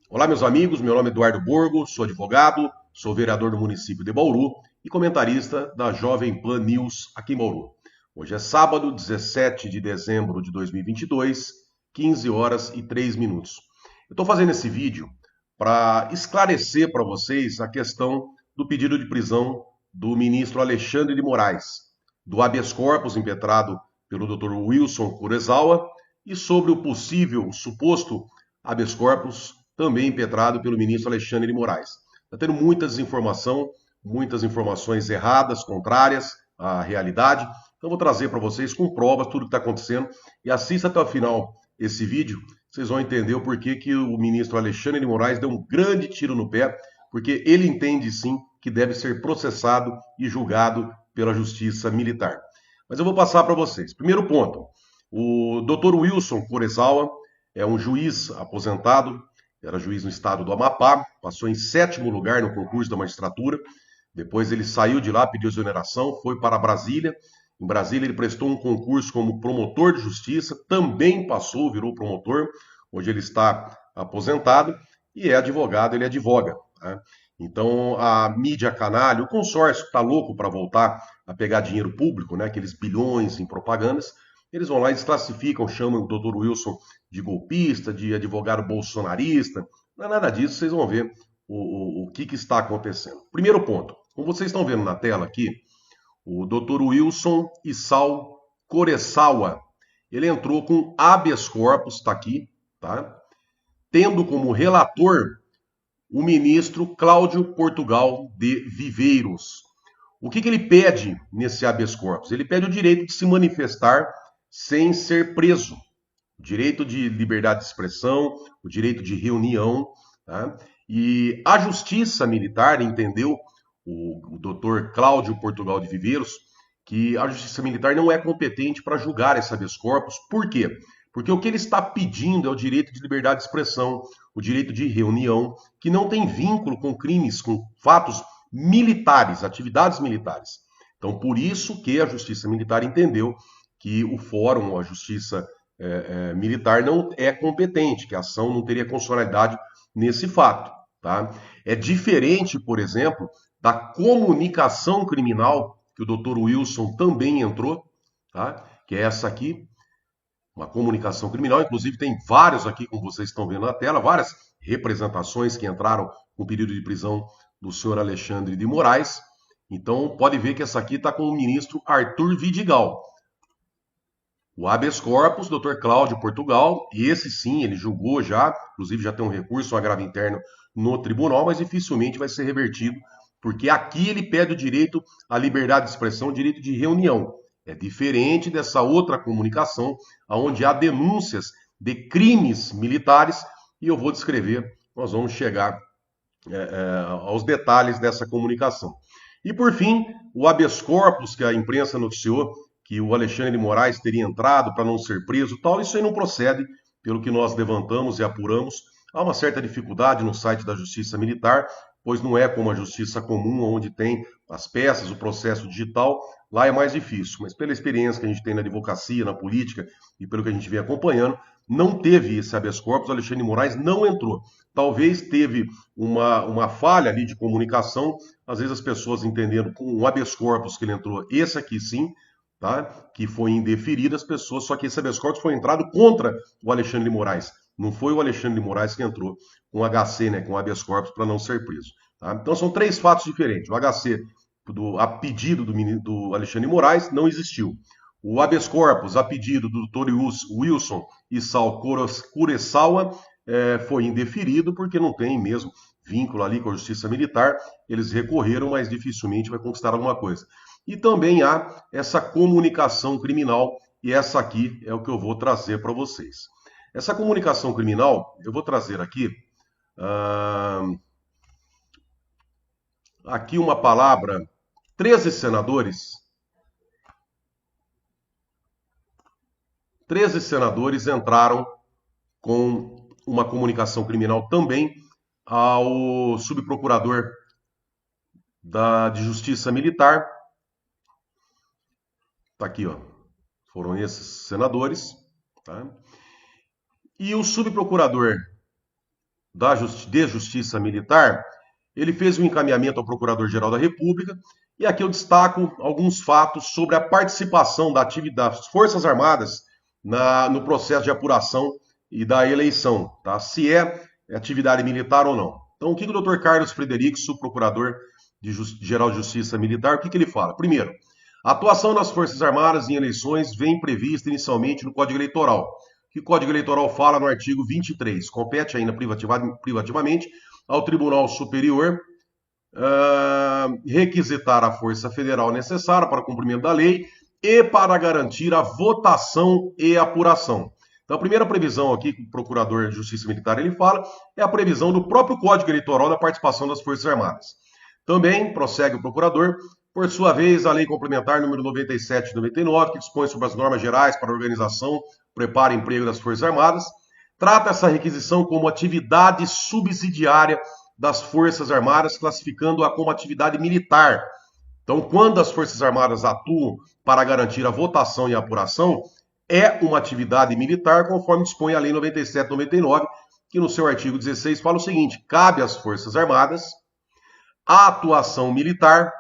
Olá, meus amigos. Meu nome é Eduardo Borgo, sou advogado, sou vereador do município de Bauru e comentarista da Jovem Pan News aqui em Bauru. Hoje é sábado, 17 de dezembro de 2022, 15 horas e 3 minutos. Eu estou fazendo esse vídeo para esclarecer para vocês a questão do pedido de prisão do ministro Alexandre de Moraes, do habeas corpus impetrado pelo Dr. Wilson Kurosawa e sobre o possível, suposto habeas corpus também impetrado pelo ministro Alexandre de Moraes. Está tendo muita desinformação, muitas informações erradas, contrárias à realidade. Então vou trazer para vocês com provas tudo o que está acontecendo e assista até o final esse vídeo. Vocês vão entender o porquê que o ministro Alexandre de Moraes deu um grande tiro no pé, porque ele entende sim que deve ser processado e julgado pela justiça militar. Mas eu vou passar para vocês. Primeiro ponto, o Dr. Wilson Kurosawa é um juiz aposentado, era juiz no estado do Amapá, passou em 7º lugar no concurso da magistratura. Depois ele saiu de lá, pediu exoneração, foi para Brasília. Em Brasília ele prestou um concurso como promotor de justiça, também passou, virou promotor. Hoje ele está aposentado e é advogado, ele advoga. Né? Então a mídia canalha, o consórcio está louco para voltar a pegar dinheiro público, né? Aqueles bilhões em propagandas. Eles vão lá e desclassificam, chamam o doutor Wilson de golpista, de advogado bolsonarista. Não é nada disso, vocês vão ver o que está acontecendo. Primeiro ponto, como vocês estão vendo na tela aqui, o Dr. Wilson Isao Kurosawa, ele entrou com habeas corpus, está aqui, tá? Tendo como relator o ministro Cláudio Portugal de Viveiros. O que ele pede nesse habeas corpus? Ele pede o direito de se manifestar sem ser preso, o direito de liberdade de expressão, o direito de reunião. Tá? E a justiça militar entendeu, o doutor Cláudio Portugal de Viveiros, que a justiça militar não é competente para julgar esse habeas corpus. Por quê? Porque o que ele está pedindo é o direito de liberdade de expressão, o direito de reunião, que não tem vínculo com crimes, com fatos militares, atividades militares. Então, por isso que a justiça militar entendeu que o fórum, a justiça militar não é competente, que a ação não teria constitucionalidade nesse fato. Tá? É diferente, por exemplo, da comunicação criminal, que o Dr. Wilson também entrou, tá? Que é essa aqui, uma comunicação criminal. Inclusive, tem vários aqui, como vocês estão vendo na tela, várias representações que entraram com pedido de prisão do senhor Alexandre de Moraes. Então, pode ver que essa aqui está com o ministro Arthur Vidigal. O habeas corpus, Dr. Cláudio Portugal, e esse sim, ele julgou já, inclusive já tem um recurso, um agravo interno no tribunal, mas dificilmente vai ser revertido, porque aqui ele pede o direito à liberdade de expressão, o direito de reunião. É diferente dessa outra comunicação, onde há denúncias de crimes militares, e eu vou descrever, nós vamos chegar aos detalhes dessa comunicação. E por fim, o habeas corpus que a imprensa noticiou que o Alexandre de Moraes teria entrado para não ser preso, tal, isso aí não procede, pelo que nós levantamos e apuramos. Há uma certa dificuldade no site da Justiça Militar, pois não é como a Justiça Comum, onde tem as peças, o processo digital, lá é mais difícil. Mas pela experiência que a gente tem na advocacia, na política e pelo que a gente vem acompanhando, não teve esse habeas corpus, o Alexandre de Moraes não entrou. Talvez teve uma falha ali de comunicação, às vezes as pessoas entendendo com o habeas corpus que ele entrou, esse aqui sim, tá? Que foi indeferido as pessoas, só que esse habeas corpus foi entrado contra o Alexandre de Moraes. Não foi o Alexandre de Moraes que entrou com HC, né, com habeas corpus para não ser preso. Tá? Então são três fatos diferentes. O HC a pedido do Alexandre de Moraes não existiu. O habeas corpus a pedido do Dr. Wilson Isao Kurosawa foi indeferido porque não tem mesmo vínculo ali com a justiça militar. Eles recorreram, mas dificilmente vai conquistar alguma coisa. E também há essa comunicação criminal, e essa aqui é o que eu vou trazer para vocês. Essa comunicação criminal, eu vou trazer aqui, aqui uma palavra, 13 senadores, 13 senadores entraram com uma comunicação criminal também ao subprocurador de Justiça Militar. Está aqui, ó. Foram esses senadores. Tá? E o subprocurador de Justiça Militar, ele fez um encaminhamento ao Procurador-Geral da República, e aqui eu destaco alguns fatos sobre a participação das Forças Armadas no processo de apuração e da eleição, tá? Se é atividade militar ou não. Então, o que o Dr. Carlos Frederico, subprocurador-geral de Justiça Militar, o que ele fala? Primeiro, a atuação das Forças Armadas em eleições vem prevista inicialmente no Código Eleitoral, que o Código Eleitoral fala no artigo 23, compete ainda privativamente ao Tribunal Superior requisitar a força federal necessária para o cumprimento da lei e para garantir a votação e apuração. Então, a primeira previsão aqui que o Procurador de Justiça Militar ele fala é a previsão do próprio Código Eleitoral da participação das Forças Armadas. Também prossegue o Procurador, por sua vez, a Lei Complementar número 97 de 99, que dispõe sobre as normas gerais para a organização, preparo e emprego das Forças Armadas, trata essa requisição como atividade subsidiária das Forças Armadas, classificando-a como atividade militar. Então, quando as Forças Armadas atuam para garantir a votação e a apuração, é uma atividade militar, conforme dispõe a Lei 97/99, que no seu artigo 16 fala o seguinte: cabe às Forças Armadas a atuação militar,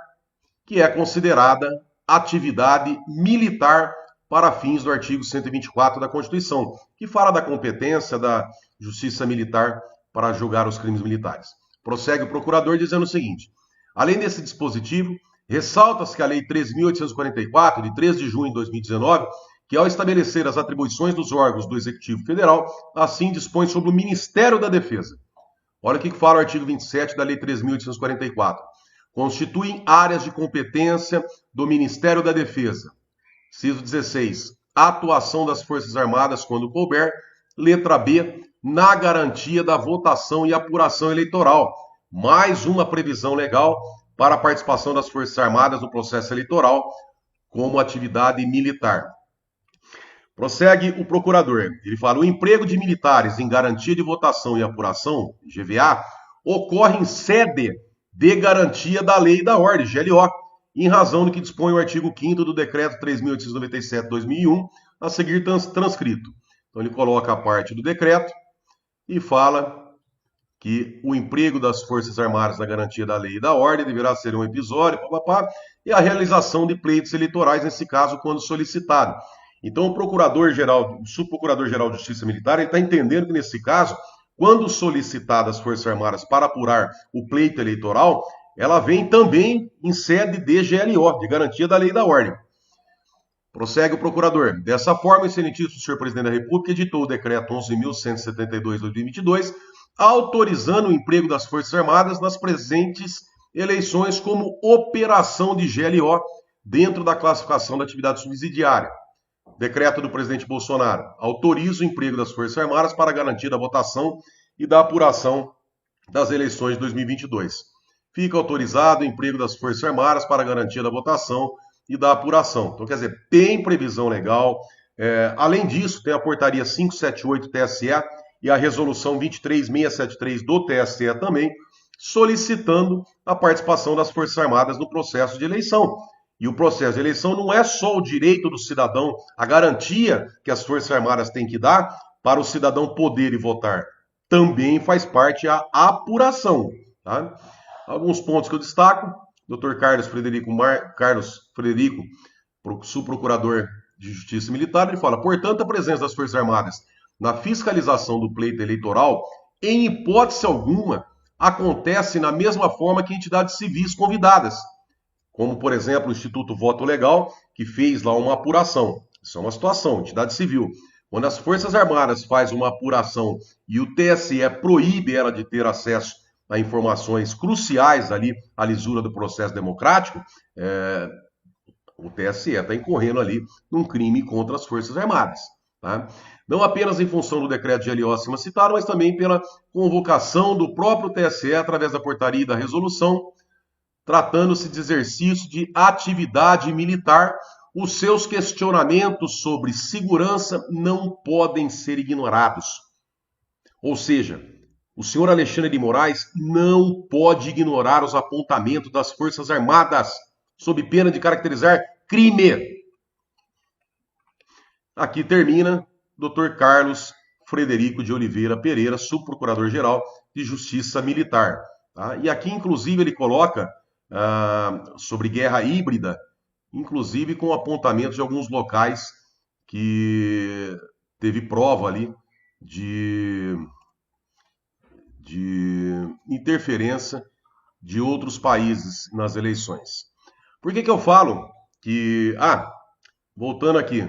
que é considerada atividade militar para fins do artigo 124 da Constituição, que fala da competência da Justiça Militar para julgar os crimes militares. Prossegue o procurador dizendo o seguinte: além desse dispositivo, ressalta-se que a Lei 13.844, de 3 de junho de 2019, que ao estabelecer as atribuições dos órgãos do Executivo Federal, assim dispõe sobre o Ministério da Defesa. Olha o que fala o artigo 27 da Lei 13.844. Constituem áreas de competência do Ministério da Defesa. Inciso 16. Atuação das Forças Armadas quando couber. Letra B. Na garantia da votação e apuração eleitoral. Mais uma previsão legal para a participação das Forças Armadas no processo eleitoral como atividade militar. Prossegue o procurador. Ele fala: o emprego de militares em garantia de votação e apuração, GVA, ocorre em sede de garantia da lei e da ordem, GLO, em razão do que dispõe o artigo 5º do Decreto 3.897/2001, a seguir transcrito. Então ele coloca a parte do decreto e fala que o emprego das Forças Armadas na garantia da lei e da ordem deverá ser um episódio, e a realização de pleitos eleitorais, nesse caso, quando solicitado. Então, o subprocurador-geral de Justiça Militar, ele está entendendo que, nesse caso, quando solicitadas as Forças Armadas para apurar o pleito eleitoral, ela vem também em sede de GLO, de garantia da lei e da ordem. Prossegue o procurador. Dessa forma, o excelentíssimo senhor presidente da República editou o decreto 11.172/2022, autorizando o emprego das Forças Armadas nas presentes eleições como operação de GLO dentro da classificação da atividade subsidiária. Decreto do presidente Bolsonaro autoriza o emprego das Forças Armadas para garantir a votação e da apuração das eleições de 2022. Fica autorizado o emprego das Forças Armadas para garantir a votação e da apuração. Então, quer dizer, tem previsão legal. Além disso, tem a portaria 578 TSE e a resolução 23673 do TSE também, solicitando a participação das Forças Armadas no processo de eleição. E o processo de eleição não é só o direito do cidadão, a garantia que as Forças Armadas têm que dar para o cidadão poder ir votar. Também faz parte a apuração. Tá? Alguns pontos que eu destaco: Dr. Carlos Frederico, subprocurador de Justiça Militar, ele fala: portanto, a presença das Forças Armadas na fiscalização do pleito eleitoral, em hipótese alguma, acontece na mesma forma que entidades civis convidadas, como, por exemplo, o Instituto Voto Legal, que fez lá uma apuração. Isso é uma situação, entidade civil. Quando as Forças Armadas fazem uma apuração e o TSE proíbe ela de ter acesso a informações cruciais ali, à lisura do processo democrático, o TSE está incorrendo ali num crime contra as Forças Armadas. Tá? Não apenas em função do decreto de GLO acima citado, mas também pela convocação do próprio TSE através da portaria e da resolução, tratando-se de exercício de atividade militar. Os seus questionamentos sobre segurança não podem ser ignorados. Ou seja, o senhor Alexandre de Moraes não pode ignorar os apontamentos das Forças Armadas, sob pena de caracterizar crime. Aqui termina Dr. Carlos Frederico de Oliveira Pereira, subprocurador-geral de Justiça Militar. Tá? E aqui, inclusive, ele coloca sobre guerra híbrida, inclusive com apontamento de alguns locais que teve prova ali de interferência de outros países nas eleições. Por que eu falo que... voltando aqui.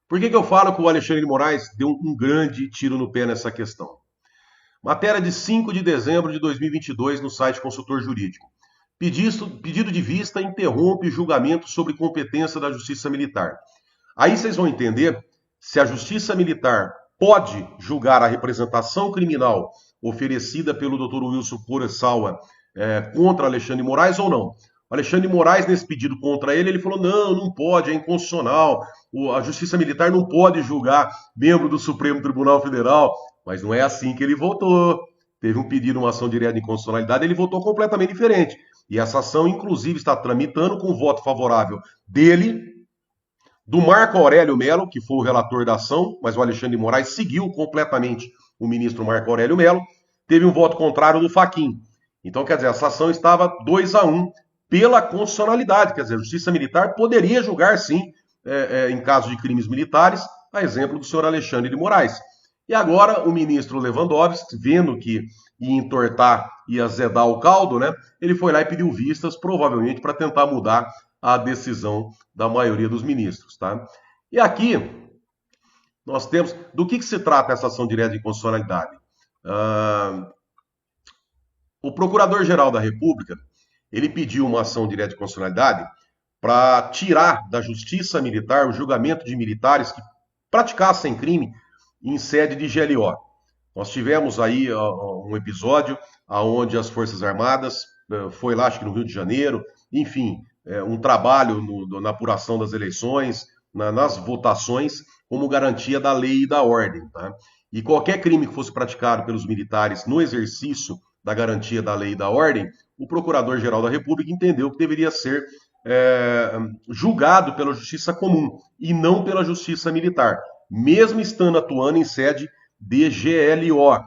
Por que eu falo que o Alexandre de Moraes deu um grande tiro no pé nessa questão? Matéria de 5 de dezembro de 2022 no site Consultor Jurídico. Pedido de vista interrompe julgamento sobre competência da Justiça Militar. Aí vocês vão entender se a Justiça Militar pode julgar a representação criminal oferecida pelo Dr. Wilson Kurosawa contra Alexandre de Moraes ou não. O Alexandre de Moraes, nesse pedido contra ele, falou, não pode, é inconstitucional, a Justiça Militar não pode julgar membro do Supremo Tribunal Federal, mas não é assim que ele votou. Teve um pedido, uma ação direta de inconstitucionalidade, ele votou completamente diferente. E essa ação, inclusive, está tramitando com voto favorável dele, do Marco Aurélio Mello, que foi o relator da ação, mas o Alexandre de Moraes seguiu completamente o ministro Marco Aurélio Mello, teve um voto contrário do Fachin. Então, quer dizer, essa ação estava 2-1 pela constitucionalidade, quer dizer, a Justiça Militar poderia julgar, sim, em caso de crimes militares, a exemplo do senhor Alexandre de Moraes. E agora o ministro Lewandowski, vendo que ia entortar e azedar o caldo, né, ele foi lá e pediu vistas, provavelmente para tentar mudar a decisão da maioria dos ministros. Tá? E aqui nós temos... Do que se trata essa ação direta de inconstitucionalidade? O Procurador-Geral da República, ele pediu uma ação direta de constitucionalidade para tirar da Justiça Militar o julgamento de militares que praticassem crime em sede de GLO. Nós tivemos aí um episódio onde as Forças Armadas foi lá, acho que no Rio de Janeiro, enfim, um trabalho na apuração das eleições, nas votações, como garantia da lei e da ordem. Tá? E qualquer crime que fosse praticado pelos militares no exercício da garantia da lei e da ordem, o Procurador-Geral da República entendeu que deveria ser julgado pela Justiça Comum e não pela Justiça Militar, mesmo estando atuando em sede de GLO.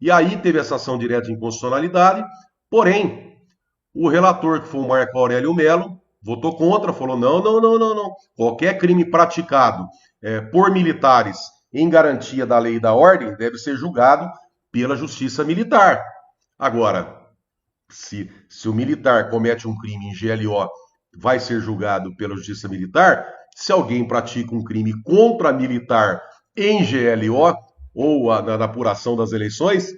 E aí teve essa ação direta de inconstitucionalidade, porém, o relator, que foi o Marco Aurélio Mello, votou contra, falou não. Qualquer crime praticado por militares em garantia da lei e da ordem deve ser julgado pela Justiça Militar. Agora, se o militar comete um crime em GLO, vai ser julgado pela Justiça Militar. Se alguém pratica um crime contra militar em GLO, ou na apuração das eleições,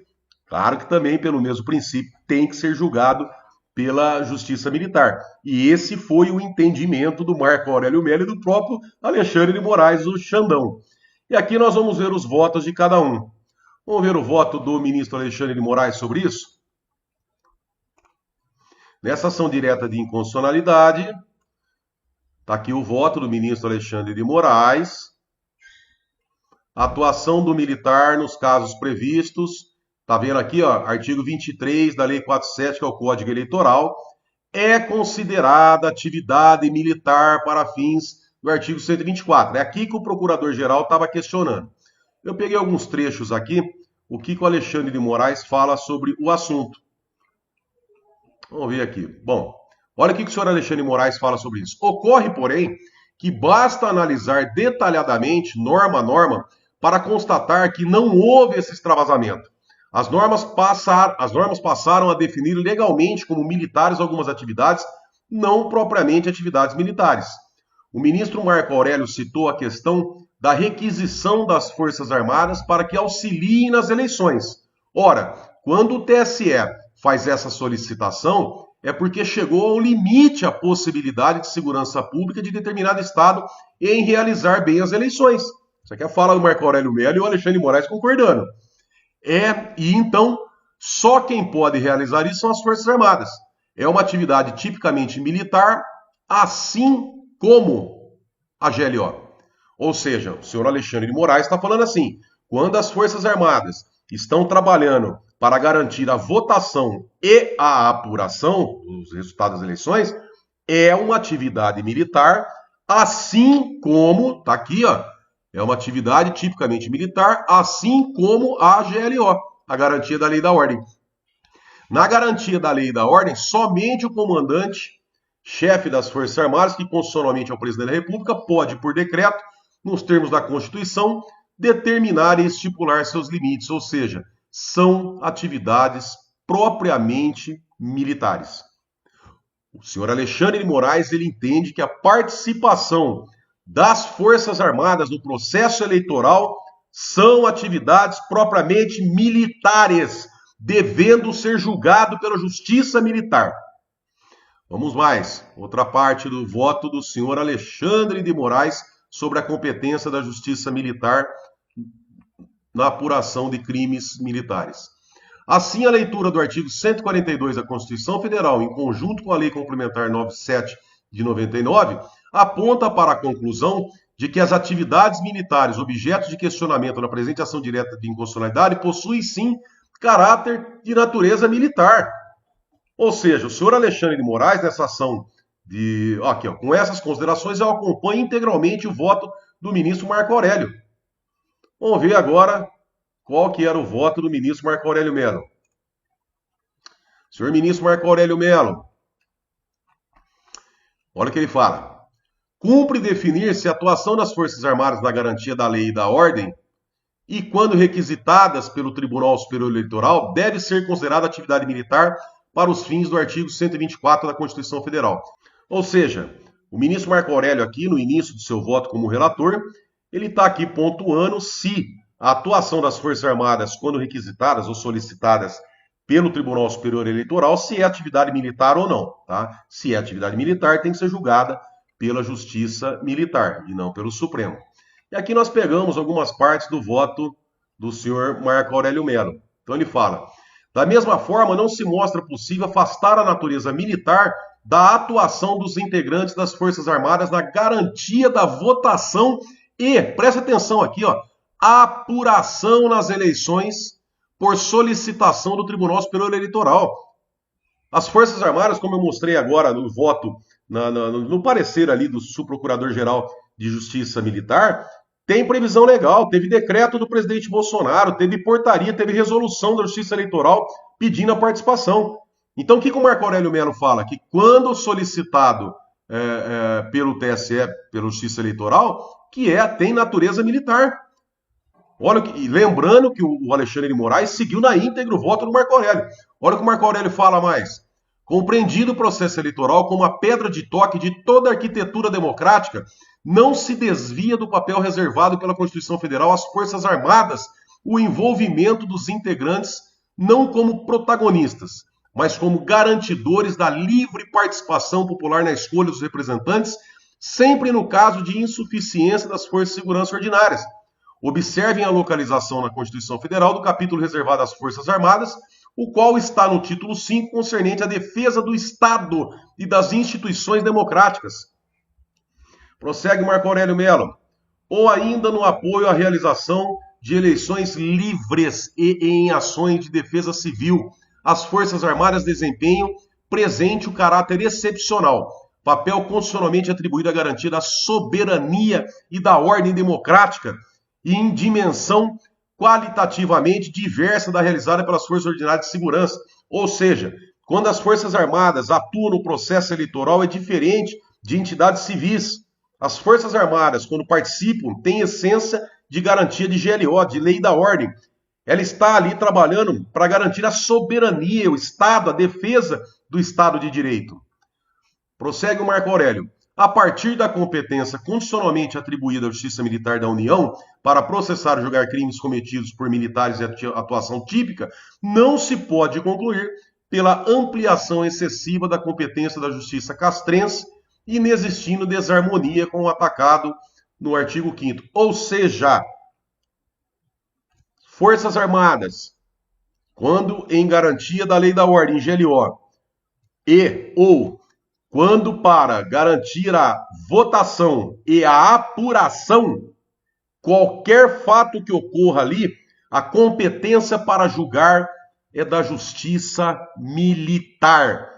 claro que também, pelo mesmo princípio, tem que ser julgado pela Justiça Militar. E esse foi o entendimento do Marco Aurélio Mello e do próprio Alexandre de Moraes, o Xandão. E aqui nós vamos ver os votos de cada um. Vamos ver o voto do ministro Alexandre de Moraes sobre isso? Nessa ação direta de inconstitucionalidade, está aqui o voto do ministro Alexandre de Moraes. Atuação do militar nos casos previstos. Está vendo aqui, ó, artigo 23 da Lei 47, que é o Código Eleitoral, é considerada atividade militar para fins do artigo 124. É aqui que o Procurador-Geral estava questionando. Eu peguei alguns trechos aqui, o que o Alexandre de Moraes fala sobre o assunto. Vamos ver aqui. Bom, olha o que o senhor Alexandre de Moraes fala sobre isso. Ocorre, porém, que basta analisar detalhadamente, norma a norma, para constatar que não houve esse extravasamento. As normas passaram a definir legalmente como militares algumas atividades, não propriamente atividades militares. O ministro Marco Aurélio citou a questão da requisição das Forças Armadas para que auxiliem nas eleições. Ora, quando o TSE faz essa solicitação, é porque chegou ao limite a possibilidade de segurança pública de determinado Estado em realizar bem as eleições. Isso aqui é a fala do Marco Aurélio Mello e o Alexandre de Moraes concordando. E então, só quem pode realizar isso são as Forças Armadas. É uma atividade tipicamente militar, assim como a GLO. Ou seja, o senhor Alexandre de Moraes está falando assim, quando as Forças Armadas estão trabalhando para garantir a votação e a apuração dos resultados das eleições, é uma atividade militar, assim como, está aqui, ó, É uma atividade tipicamente militar, assim como a GLO, a Garantia da Lei e da Ordem. Na garantia da lei e da ordem, somente o comandante, chefe das Forças Armadas, que constitucionalmente é o presidente da República, pode, por decreto, nos termos da Constituição, determinar e estipular seus limites, ou seja, são atividades propriamente militares. O senhor Alexandre de Moraes ele entende que a participação das Forças Armadas no processo eleitoral são atividades propriamente militares, devendo ser julgado pela Justiça Militar. Vamos mais. Outra parte do voto do senhor Alexandre de Moraes sobre a competência da Justiça Militar na apuração de crimes militares. Assim, a leitura do artigo 142 da Constituição Federal, em conjunto com a Lei Complementar 97 de 99, aponta para a conclusão de que as atividades militares objeto de questionamento na presente ação direta de inconstitucionalidade possuem, sim, caráter de natureza militar. Ou seja, o senhor Alexandre de Moraes, nessa ação de... Aqui, ó, com essas considerações, eu acompanho integralmente o voto do ministro Marco Aurélio. Vamos ver agora qual que era o voto do ministro Marco Aurélio Mello. Senhor ministro Marco Aurélio Mello, olha o que ele fala. Cumpre definir se a atuação das Forças Armadas na garantia da lei e da ordem e, quando requisitadas pelo Tribunal Superior Eleitoral, deve ser considerada atividade militar para os fins do artigo 124 da Constituição Federal. Ou seja, o ministro Marco Aurélio aqui, no início do seu voto como relator, ele está aqui pontuando se a atuação das Forças Armadas, quando requisitadas ou solicitadas pelo Tribunal Superior Eleitoral, se é atividade militar ou não. Tá? Se é atividade militar, tem que ser julgada pela Justiça Militar e não pelo Supremo. E aqui nós pegamos algumas partes do voto do senhor Marco Aurélio Mello. Então ele fala, da mesma forma, não se mostra possível afastar a natureza militar da atuação dos integrantes das Forças Armadas na garantia da votação e, presta atenção aqui, ó, apuração nas eleições por solicitação do Tribunal Superior Eleitoral. As Forças Armadas, como eu mostrei agora no voto, no parecer ali do subprocurador-geral de Justiça Militar, tem previsão legal, teve decreto do presidente Bolsonaro, teve portaria, teve resolução da Justiça Eleitoral pedindo a participação. Então, o que o Marco Aurélio Mello fala? Que quando solicitado pelo TSE, pela Justiça Eleitoral, tem natureza militar. Olha, lembrando que o Alexandre de Moraes seguiu na íntegra o voto do Marco Aurélio. Olha o que o Marco Aurélio fala mais. Compreendido o processo eleitoral como a pedra de toque de toda a arquitetura democrática, não se desvia do papel reservado pela Constituição Federal às Forças Armadas o envolvimento dos integrantes não como protagonistas, mas como garantidores da livre participação popular na escolha dos representantes, sempre no caso de insuficiência das Forças de Segurança Ordinárias. Observem a localização na Constituição Federal do capítulo reservado às Forças Armadas, o qual está no título 5, concernente à defesa do Estado e das instituições democráticas. Prossegue Marco Aurélio Mello. Ou ainda no apoio à realização de eleições livres e em ações de defesa civil, as Forças Armadas desempenham presente o caráter excepcional, papel constitucionalmente atribuído à garantia da soberania e da ordem democrática, e em dimensão qualitativamente diversa da realizada pelas Forças Ordinárias de Segurança. Ou seja, quando as Forças Armadas atuam no processo eleitoral é diferente de entidades civis. As Forças Armadas, quando participam, têm essência de garantia de GLO, de lei da ordem. Ela está ali trabalhando para garantir a soberania, o Estado, a defesa do Estado de Direito. Prossegue o Marco Aurélio. A partir da competência constitucionalmente atribuída à Justiça Militar da União para processar e julgar crimes cometidos por militares de atuação típica, não se pode concluir pela ampliação excessiva da competência da Justiça castrense, inexistindo desarmonia com o atacado no artigo 5º. Ou seja, Forças Armadas, quando em garantia da lei da ordem, GLO, ou quando para garantir a votação e a apuração, qualquer fato que ocorra ali, a competência para julgar é da Justiça Militar.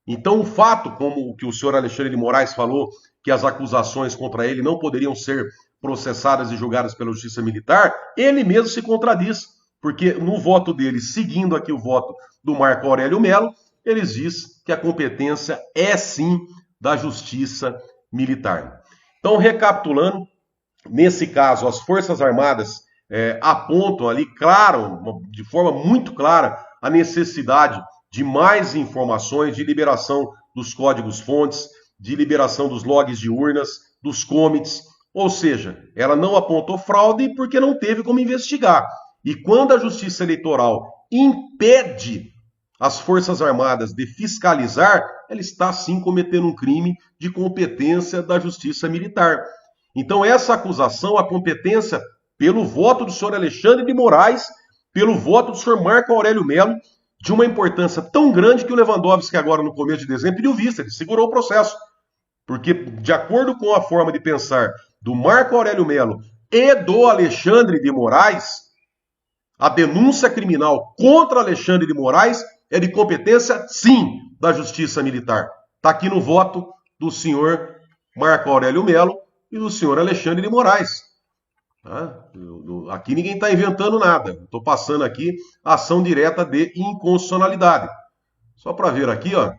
Então, o fato, como o que o senhor Alexandre de Moraes falou, que as acusações contra ele não poderiam ser processadas e julgadas pela Justiça Militar, ele mesmo se contradiz, porque no voto dele, seguindo aqui o voto do Marco Aurélio Mello, eles diz que a competência é sim da Justiça Militar. Então, recapitulando, nesse caso, as Forças Armadas apontam ali, claro, de forma muito clara, a necessidade de mais informações, de liberação dos códigos-fontes, de liberação dos logs de urnas, dos commits, ou seja, ela não apontou fraude porque não teve como investigar. E quando a Justiça Eleitoral impede as Forças Armadas de fiscalizar, ela está sim cometendo um crime de competência da Justiça Militar. Então essa acusação, a competência pelo voto do senhor Alexandre de Moraes, pelo voto do senhor Marco Aurélio Mello, de uma importância tão grande que o Lewandowski agora no começo de dezembro pediu vista, ele segurou o processo. Porque de acordo com a forma de pensar do Marco Aurélio Mello e do Alexandre de Moraes, a denúncia criminal contra Alexandre de Moraes é de competência, sim, da Justiça Militar. Está aqui no voto do senhor Marco Aurélio Mello e do senhor Alexandre de Moraes. Aqui ninguém está inventando nada. Estou passando aqui a ação direta de inconstitucionalidade. Só para ver aqui, ó.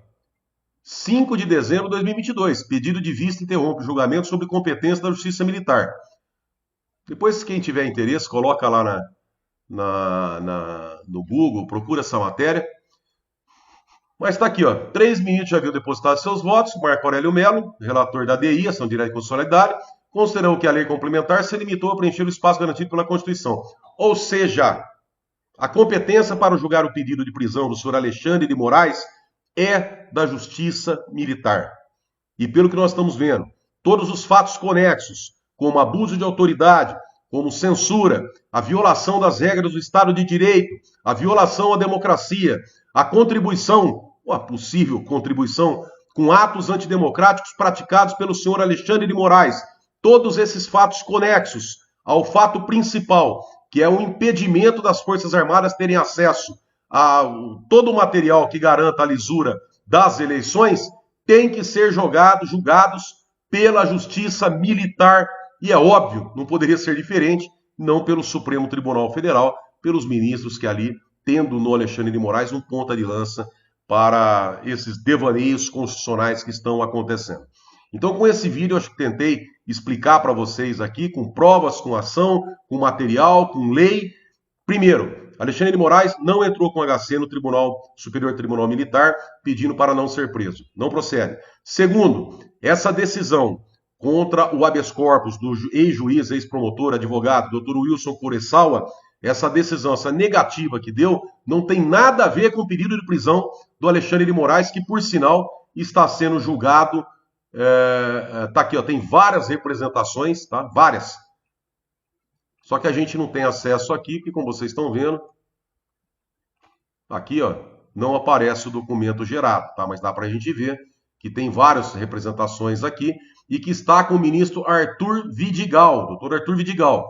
5 de dezembro de 2022. Pedido de vista interrompe o julgamento sobre competência da Justiça Militar. Depois, quem tiver interesse, coloca lá no Google, procura essa matéria. Mas está aqui, ó. 3 ministros já haviam depositado seus votos. Marco Aurélio Mello, relator da DI, Ação Direta e Constitucionalidade, considerou que a lei complementar se limitou a preencher o espaço garantido pela Constituição. Ou seja, a competência para julgar o pedido de prisão do senhor Alexandre de Moraes é da Justiça Militar. E pelo que nós estamos vendo, todos os fatos conexos, como abuso de autoridade, como censura, a violação das regras do Estado de Direito, a violação à democracia, a contribuição, ou a possível contribuição, com atos antidemocráticos praticados pelo senhor Alexandre de Moraes, todos esses fatos conexos ao fato principal, que é o impedimento das Forças Armadas terem acesso a todo o material que garanta a lisura das eleições, tem que ser julgados pela Justiça Militar. E é óbvio, não poderia ser diferente, não pelo Supremo Tribunal Federal, pelos ministros que ali, tendo no Alexandre de Moraes um ponta de lança para esses devaneios constitucionais que estão acontecendo. Então, com esse vídeo, eu acho que tentei explicar para vocês aqui, com provas, com ação, com material, com lei. Primeiro, Alexandre de Moraes não entrou com HC no Superior Tribunal Militar pedindo para não ser preso. Não procede. Segundo, essa decisão contra o habeas corpus do ex-juiz, ex-promotor, advogado, Dr. Wilson Kurosawa, essa decisão, essa negativa que deu, não tem nada a ver com o pedido de prisão do Alexandre de Moraes, que, por sinal, está sendo julgado. Tá aqui, ó, tem várias representações, tá? Várias. Só que a gente não tem acesso aqui, porque como vocês estão vendo, aqui, ó, não aparece o documento gerado, tá? Mas dá para a gente ver que tem várias representações aqui e que está com o ministro Arthur Vidigal, doutor Arthur Vidigal.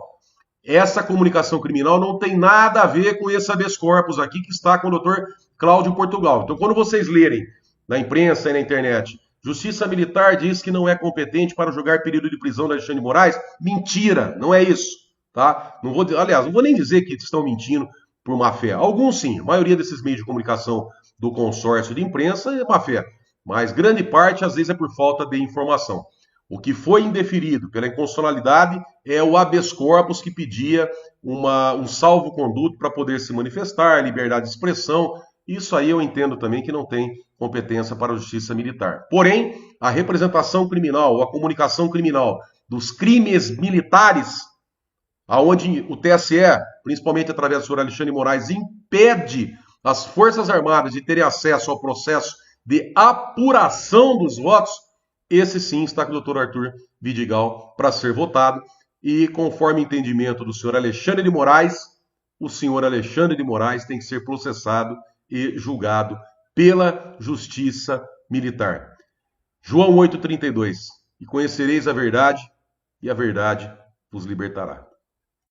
Essa comunicação criminal não tem nada a ver com esse habeas corpus aqui que está com o doutor Cláudio Portugal. Então, quando vocês lerem na imprensa e na internet, Justiça Militar diz que não é competente para julgar período de prisão do Alexandre de Moraes, mentira, não é isso. Tá? Não vou nem dizer que estão mentindo por má fé. Alguns sim, a maioria desses meios de comunicação do consórcio de imprensa é má fé, mas grande parte às vezes é por falta de informação. O que foi indeferido pela inconstitucionalidade é o habeas corpus que pedia um salvo-conduto para poder se manifestar, liberdade de expressão. Isso aí eu entendo também que não tem competência para a Justiça Militar. Porém, a representação criminal, a comunicação criminal dos crimes militares, aonde o TSE, principalmente através do senhor Alexandre de Moraes, impede as Forças Armadas de terem acesso ao processo de apuração dos votos, esse sim está com o doutor Arthur Vidigal para ser votado. E conforme entendimento do senhor Alexandre de Moraes, o senhor Alexandre de Moraes tem que ser processado e julgado pela Justiça Militar. João 8,32. E conhecereis a verdade, e a verdade vos libertará.